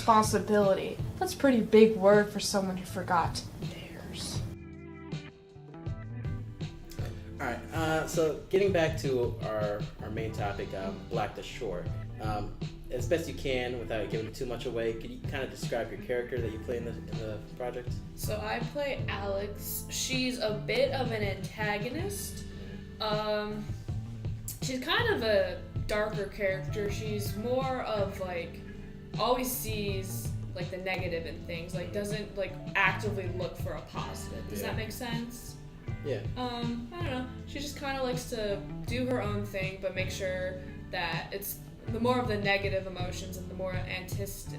responsibility. That's a pretty big word for someone who forgot theirs. Alright, so getting back to our main topic, Black the Short. As best you can, without giving too much away, could you kind of describe your character that you play in the project? So I play Alex. She's a bit of an antagonist. She's kind of a darker character. She's more of like, always sees like the negative in things, like doesn't like actively look for a positive. Does that make sense? Yeah. I don't know. She just kind of likes to do her own thing, but make sure that it's the more of the negative emotions and the more antagonistic.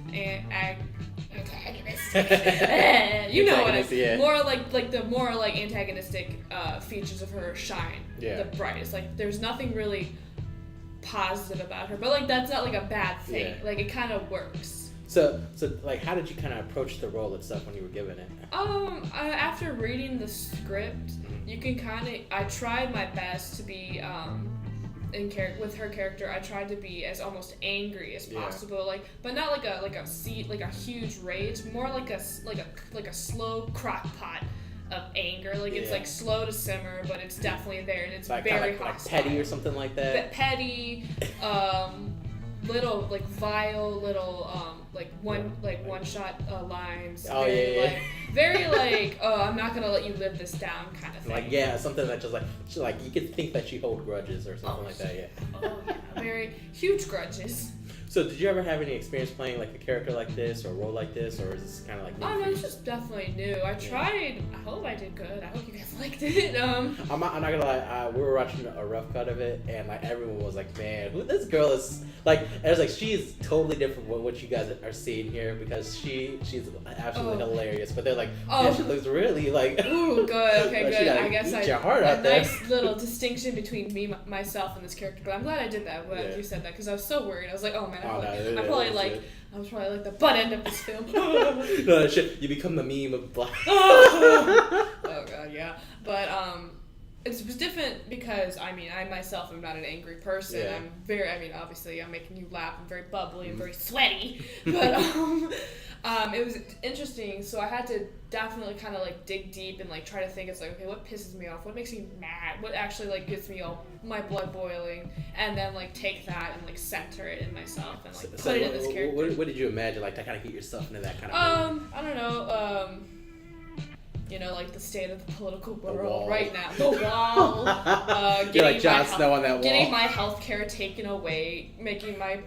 You know what it is. More like the more like antagonistic features of her shine the brightest. Like there's nothing really positive about her, but like that's not like a bad thing. Like it kind of works. So like how did you kind of approach the role itself when you were given it? After reading the script, you can I tried my best to be with her character. I tried to be as almost angry as possible, like, but not like a huge rage, more like a slow crock pot of anger. Like it's like slow to simmer, but it's definitely there, and it's like, very hostile. Like petty or something like that. Petty, little like vile little one shot lines. Oh very like, oh, I'm not gonna let you live this down kind of thing. Like something that just like you could think that she holds grudges or something like that. Yeah. Oh yeah, very huge grudges. So did you ever have any experience playing like a character like this or a role like this, or is this kind of like? Oh no, it's just definitely new. I tried. I hope I did good. I hope you guys liked it. I'm not gonna lie. We were watching a rough cut of it, and like everyone was like, "Man, who this girl is?" Like, I was like, "She's totally different from what you guys are seeing here because she's absolutely hilarious." But they're like, "Oh, she looks really like." Ooh, good. Okay, good. I guess your heart out there. Nice little distinction between myself, and this character. But I'm glad I did that. I'm glad you said that because I was so worried. I was like, "Oh man." I was probably like the butt end of this film. No, shit. You become the meme of Black. Oh god, yeah. But it's different because I myself am not an angry person. Yeah. Obviously I'm making you laugh. I'm very bubbly and very sweaty. But it was interesting. So I had to definitely kind of like dig deep and like try to think. It's like, okay, what pisses me off? What makes me mad? What actually like gets me all my blood boiling? And then like take that and like center it in myself and like put it in this character. What did you imagine? Like to kind of get yourself into that kind of. I don't know. Like the state of the political world right now. The wall. You're like Jon Snow on that wall. Getting my health care taken away. Making my,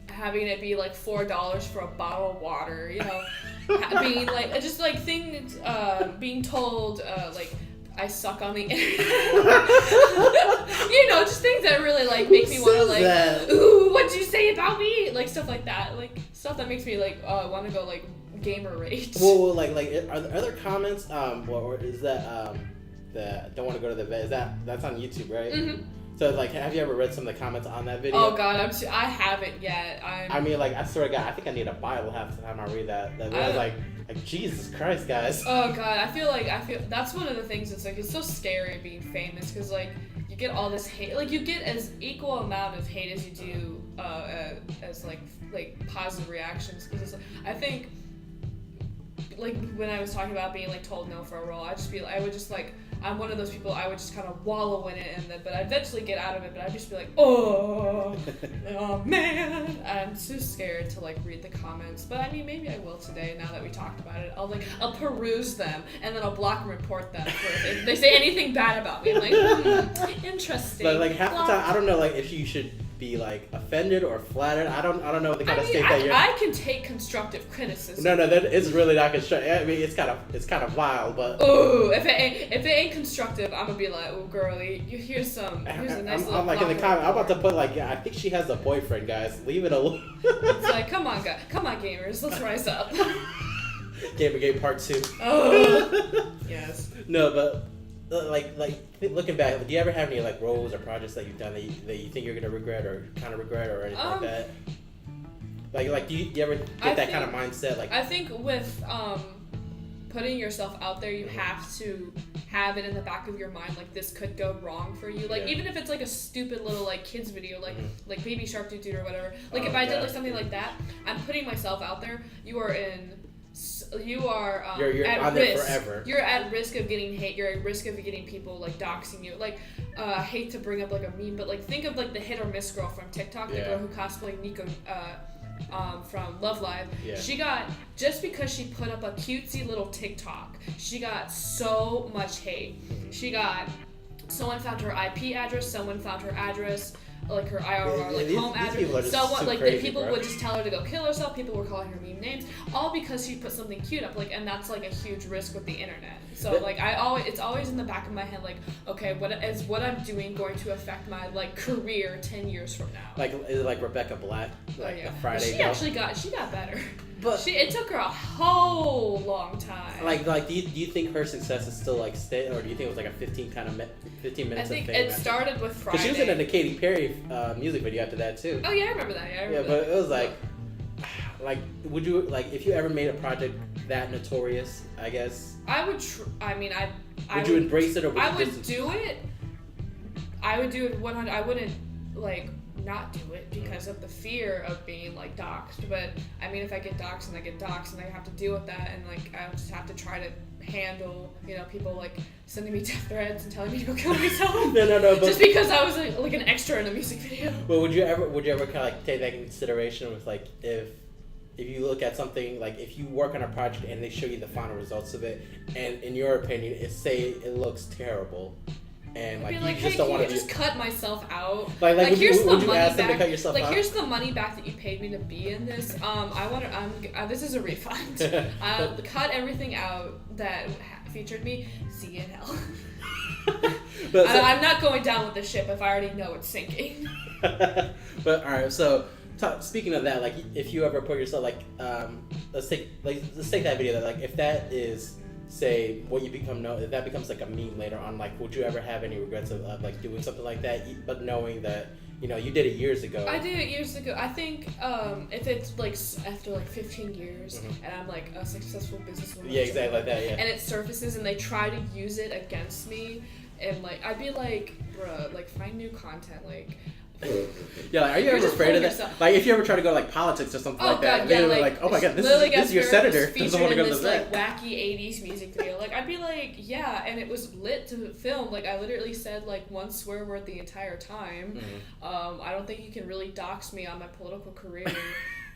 having it be like $4 for a bottle of water. Being like, just like things, being told, like, I suck on the internet. Just things that really like make me want to like, ooh, what'd you say about me? Like stuff like that. Like stuff that makes me like want to go like gamer rage. Well, like are there comments? Or is that the don't want to go to the vet? That's on YouTube, right? Mm-hmm. So like, have you ever read some of the comments on that video? Oh God, I haven't yet. I swear to God, I think I need a Bible half the time I read that. I was like Jesus Christ, guys. Oh God, I feel that's one of the things that's like it's so scary being famous because like you get all this hate, like you get as equal amount of hate as you do as like positive reactions because I think. Like when I was talking about being like told no for a role, I'm one of those people. I would just kind of wallow in it, but I'd eventually get out of it. But I'd just be like, oh man, I'm too scared to like read the comments. But maybe I will today. Now that we talked about it, I'll peruse them and then I'll block and report them if they say anything bad about me. I'm like, interesting. Like half the time, I don't know, like if you should be like offended or flattered. I don't know the kind of state that you're. I can take constructive criticism. No, it's really not constructive. I mean, it's kind of vile, but. Ooh, if it ain't constructive, I'm gonna be like, ooh, girlie, here's a nice little. I'm like in the comment. I'm about to put like, I think she has a boyfriend, guys. Leave it alone. It's like, come on, gamers, let's rise up. Gamergate Part 2. Oh. Yes. No, but. Like looking back, do you ever have any like roles or projects that you've done that you think you're gonna regret or kind of regret or anything like that? Like do you ever get that kind of mindset? Like I think with putting yourself out there, you have to have it in the back of your mind, like this could go wrong for you. Like Yeah. even if it's like a stupid little like kids video, like like Baby Shark Doo Doo or whatever. Like Oh, if I did God. like something like that, I'm putting myself out there. You are You're at on risk. there forever. You're at risk of getting hate. You're at risk of getting people like doxing you. Like I hate to bring up like a meme, but like think of like the hit or miss girl from TikTok, the Yeah. girl who cosplayed Nico from Love Live. Yeah. She got, just because she put up a cutesy little TikTok, she got so much hate. She got, someone found her IP address, someone found her address, like her IRR, like These home people are address. just Someone so like crazy, people bro. would just tell her to go kill herself. People were calling her meme names, all because she put something cute up. Like, and that's like a huge risk with the internet. So like it's always in the back of my head, like, okay, what I'm doing going to affect my like career 10 years from now? Like, is it like Rebecca Black, like the Friday But girl? she got better. But It took her a whole long time. like do you think her success is still like stay, or do you think it was like a 15 minutes I think of fame? it started with Friday. Because she was in a Katy Perry music video after that too. Oh yeah, I remember that. Yeah, I remember But that. it was like, would you like if you ever made a project that notorious? I guess I would. would you embrace it or would I you would just do it. I would do it 100. I wouldn't like not do it because of the fear of being like doxxed. But I mean, if I get doxxed and I have to deal with that, and like I just have to try to handle, people like sending me death threats and telling me to go kill myself. No. But just because I was like an extra in a music video. But would you ever kind of like take that into consideration with like if you look at something like if you work on a project and they show you the final results of it, and in your opinion, it looks terrible. And like, I'd be you like, just hey, don't can want you to just cut myself out? Like would here's you the money ask them to back. cut yourself Like out? here's the money back that you paid me to be in this. This is a refund. I'll cut everything out that featured me. See you in hell. I'm not going down with the ship if I already know it's sinking. But all right, so speaking of that, like if you ever put yourself like let's take that video that like if that is say what you become known, if that becomes like a meme later on, like would you ever have any regrets of like doing something like that, but knowing that you did it years ago? I did it years ago. I think if it's like after like 15 years and I'm like a successful businesswoman, Yeah, exactly like that. Yeah. and it surfaces and they try to use it against me, and like I'd be like, bruh, like find new content, like. Yeah, like, are you You're ever just afraid of pulling that? yourself. Like, if you ever try to go to like politics or something like that, God, they're yeah, like, oh my god, this Lily is your senator was doesn't want to go featured to in the this vet. like wacky 80s music video. Like I'd be like, yeah, and it was lit to film. Like I literally said like one swear word the entire time. I don't think you can really dox me on my political career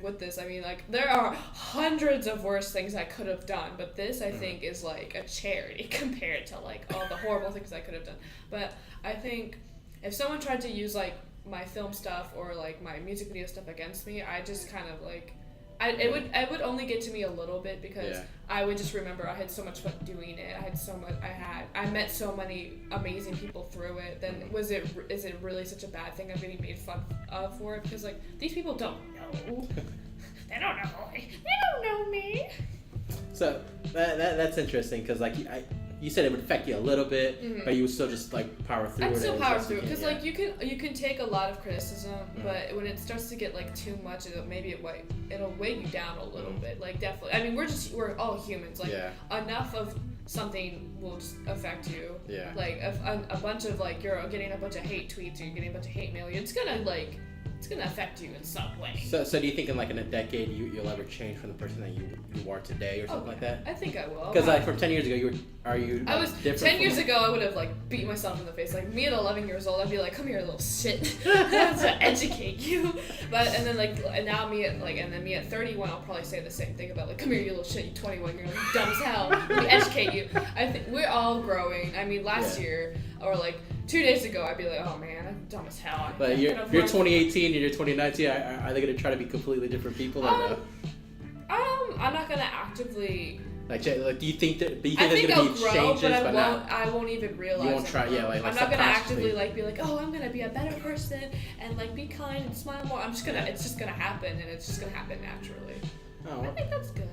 with this. I mean, like there are hundreds of worse things I could have done, but this I think is like a charity compared to like all the horrible things I could have done. But I think if someone tried to use like my film stuff or like my music video stuff against me, I just kind of like it would only get to me a little bit because I would just remember I had so much fun doing it. I met so many amazing people through it. Then is it really such a bad thing I'm getting made fun of for it? Because like these people don't know. They don't know me. So that's interesting because like you said it would affect you a little bit, but you would still just like power through it. I'd still as power best through it you because can, like you can take a lot of criticism, but when it starts to get like too much, it'll weigh you down a little bit. Like definitely, I mean we're all humans. Like enough of something will just affect you. Yeah. Like if a bunch of like you're getting a bunch of hate tweets or you're getting a bunch of hate mail, it's gonna affect you in some way. So do you think in like in a decade you'll ever change from the person that you are today or something like that? I think I will. Because like from 10 years ago, I was different. 10 years ago, I would have like beat myself in the face. Like me at 11 years old, I'd be like, "Come here, little shit," to educate you. And then me at 31, I'll probably say the same thing about like, "Come here, you little shit, you 21, you're dumb as hell." Let me educate you. I think we're all growing. I mean, last year or like 2 days ago, I'd be like, "Oh man, I'm dumb as hell." But you're 2018 and you're 2019. Are they gonna try to be completely different people or no? I'm not gonna actively. Like, do you think that? Do you I think think there's I'll gonna be grow, changes, but not? I won't even realize. You won't try, like I'm not gonna actively subconsciously. be like, "Oh, I'm gonna be a better person and like be kind and smile more." It's just gonna happen, and it's just gonna happen naturally. Oh, I think that's good.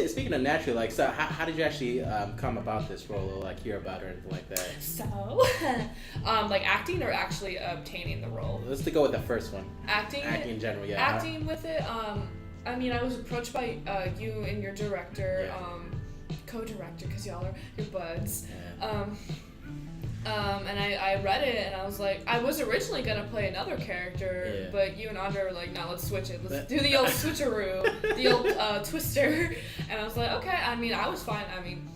Speaking of naturally, like, so how did you actually come about this role, or like hear about it or anything like that? So, like acting or actually obtaining the role? Let's go with the first one. Acting in general, yeah. Acting with it. I mean, I was approached by you and your director, co-director because y'all are your buds. Yeah. And I read it and I was like, I was originally gonna play another character, but you and Andre were like, no, let's switch it. Let's do the old switcheroo, the old twister. And I was like, okay. I mean, I was fine. I mean,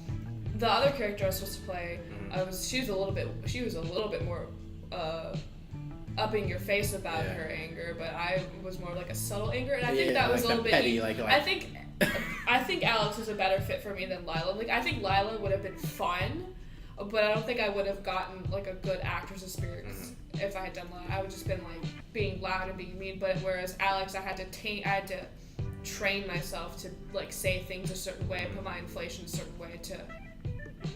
the other character I was supposed to play, she was a little bit more up in your face about her anger, but I was more like a subtle anger, and I think that was a little bit petty, I think Alex was a better fit for me than Lila. Like, I think Lila would have been fun, but I don't think I would have gotten like a good actor's experience if I had done Lila. I would just been like being loud and being mean. But whereas Alex, I had to train myself to like say things a certain way, put my inflation a certain way to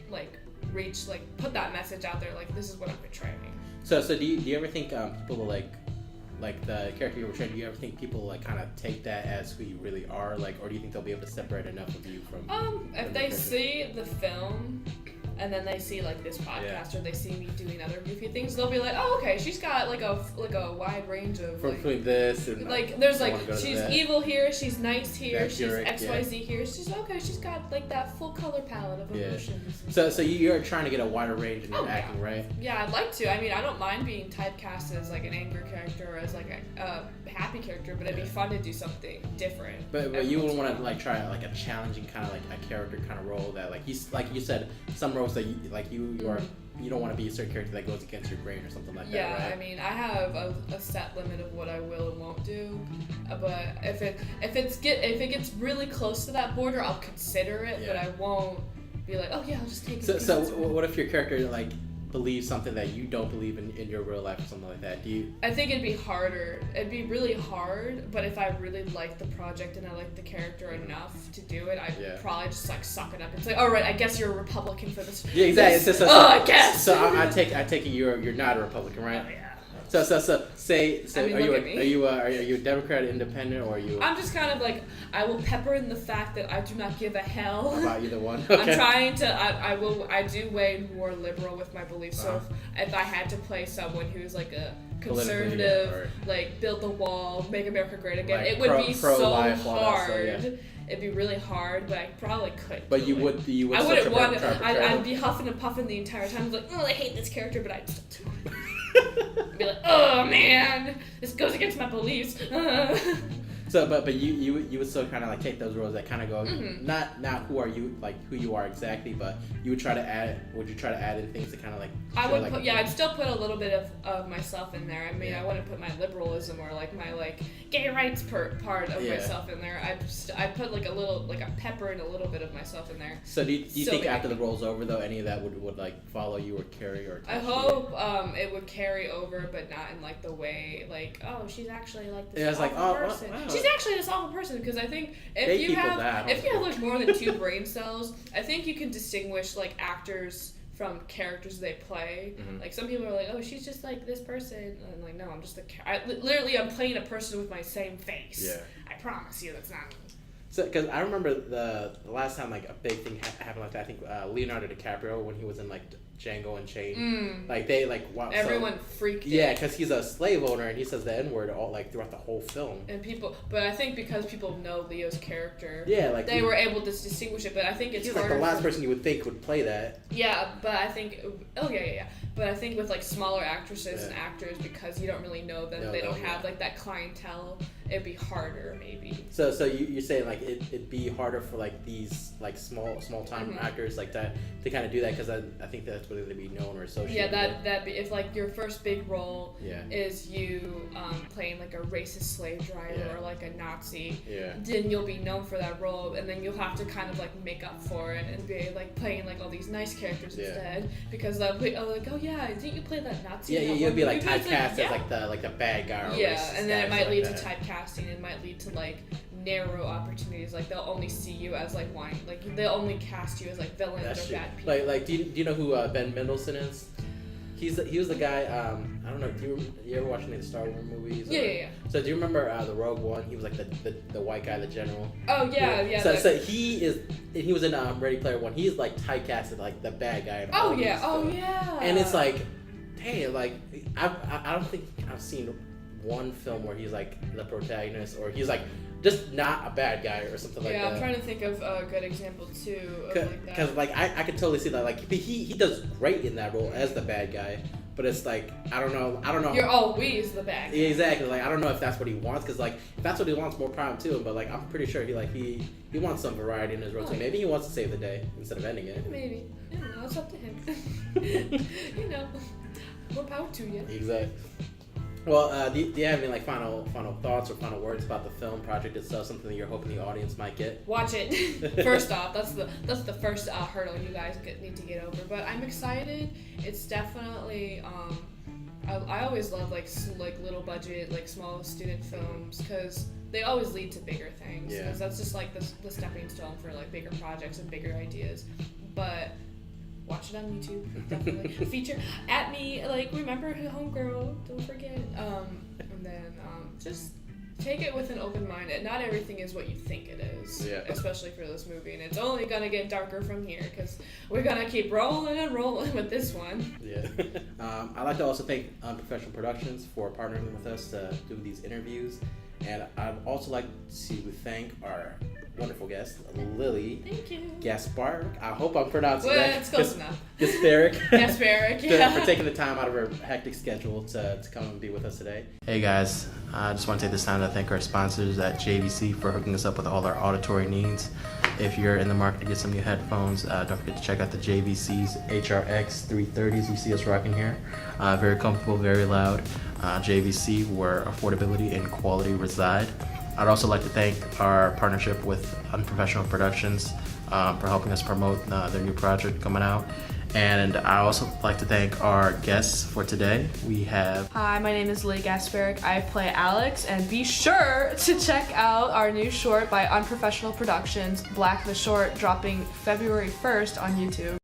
like reach, like put that message out there, like this is what I'm portraying. So do you ever think people like the character you were portraying, do you ever think people like kind of take that as who you really are, like, or do you think they'll be able to separate enough of you from if they see the film and then they see like this podcast or they see me doing other goofy things, they'll be like, oh, okay, she's got like a wide range of from between this and like there's like she's evil here, she's nice here, she's Eric, XYZ here, she's okay, she's got like that full color palette of emotions. So you're trying to get a wider range in your acting, right? Yeah, I'd like to. I mean, I don't mind being typecast as like an angry character or as like a happy character, but it'd be fun to do something different. But you would want to like try like a challenging kind of like a character kind of role that like you said, some roles that you don't want to be a certain character that goes against your grain or something like that, right? Yeah, I mean, I have a set limit of what I will and won't do, but if it gets really close to that border, I'll consider it, but I won't be like, oh yeah, I'll just take it. So what if your character like believes something that you don't believe in your real life or something like that? I think it'd be harder. It'd be really hard, but if I really like the project and I like the character enough to do it, I'd probably just like suck it up and say, all right, I guess you're a Republican for this. Yeah, exactly. I guess. So I take it you're not a Republican, right? Oh, yeah. So say I mean, are you a Democrat, independent, or are you? I'm just kind of like, I will pepper in the fact that I do not give a hell about either one. Okay. I'm trying to. I do way more liberal with my beliefs. So if I had to play someone who's like a conservative, like build the wall, make America great again, like it would be so hard. So, It'd be really hard, but I probably could. But you would. I wouldn't want to. I'd be huffing and puffing the entire time. Like, oh, I hate this character, but I'd still do it. I'd be like, oh man, this goes against my beliefs. So, but you would still kind of like take those roles that kind of go not who are you, like who you are exactly, but you would try to add. Would you try to add in things to kind of like? I would put I'd still put a little bit of myself in there. I mean, I wouldn't put my liberalism or like my like gay rights part of myself in there. I put like a pepper and a little bit of myself in there. So do you think after the role's over though, any of that would like follow you or carry or? I hope it would carry over, but not in like the way like, oh, she's actually like this awful person. Wow. She's actually this awful person, because I think if you have like more than 2 brain cells, I think you can distinguish like actors from characters they play. Like some people are like, oh, she's just like this person, and I'm like, no, I'm just literally I'm playing a person with my same face. Yeah, I promise you that's not me. So, because I remember the last time like a big thing happened like that, I think Leonardo DiCaprio when he was in like Django Unchained, like they like everyone freaked. Yeah, because he's a slave owner and he says the N-word all like throughout the whole film. And but I think because people know Leo's character, like they were able to distinguish it. But I think it's he's like the last person you would think would play that. Yeah, but I think But I think with like smaller actresses and actors, because you don't really know them, they don't have like that clientele. It'd be harder, maybe. So you're saying like it'd be harder for like these like small time actors like that to kind of do that, because I think that's what they'd be known or associated. Yeah, that be if like your first big role is you playing like a racist slave driver or like a Nazi, then you'll be known for that role, and then you'll have to kind of like make up for it and be like playing like all these nice characters instead, because they'll be like, oh yeah, didn't you play that Nazi? Yeah, you'll be like typecast as like the bad guy. Or and then it might lead to typecasting. It might lead to like narrow opportunities. Like they'll only see you as like like they'll only cast you as like villains or bad people. Like do you know who Ben Mendelsohn is? He was the guy. I don't know. Do you ever watch any of the Star Wars movies? Yeah. So do you remember the Rogue One? He was like the white guy, the general. Oh yeah. So he was in Ready Player One. He's like typecasted like the bad guy. Oh yeah. And it's like, damn, like I don't think I've seen one film where he's like the protagonist or he's like just not a bad guy or something like that. Yeah, I'm trying to think of a good example too of like that. Because like I could totally see that. Like he does great in that role as the bad guy, but it's like I don't know. You're always the bad guy. Yeah, exactly. Like I don't know if that's what he wants. Because like if that's what he wants, more power to him. But like I'm pretty sure he wants some variety in his role too. Maybe he wants to save the day instead of ending it. Maybe. I don't know. It's up to him. You know, more power to you. Exactly. Well, do you have any like final thoughts or final words about the film project itself? Something that you're hoping the audience might get? Watch it. First off, that's the first hurdle you guys need to get over. But I'm excited. It's definitely. I always love like little budget, like small student films because they always lead to bigger things. Yeah. Because that's just like the stepping stone for like bigger projects and bigger ideas. But watch it on YouTube, definitely. Feature at me, like remember Homegirl, don't forget. And then just take it with an open mind. Not everything is what you think it is, Yeah. especially for this movie. And it's only gonna get darker from here because we're gonna keep rolling and rolling with this one. Yeah. I'd like to also thank Unprofessional Productions for partnering with us to do these interviews. And I'd also like to thank our wonderful guest, Lily Thank you. Gaspar. I hope I'm pronouncing Well, that. it's close enough. Gasparic. Gasparic, yeah. For taking the time out of her hectic schedule to come and be with us today. Hey guys, I just want to take this time to thank our sponsors at JVC for hooking us up with all our auditory needs. If you're in the market to get some new headphones, don't forget to check out the JVC's HRX 330s you see us rocking here. Very comfortable, very loud. JVC, where affordability and quality reside. I'd also like to thank our partnership with Unprofessional Productions for helping us promote their new project coming out. And I also like to thank our guests for today. We have... Hi, my name is Lily Gasparic. I play Alex, and be sure to check out our new short by Unprofessional Productions, Black the Short, dropping February 1st on YouTube.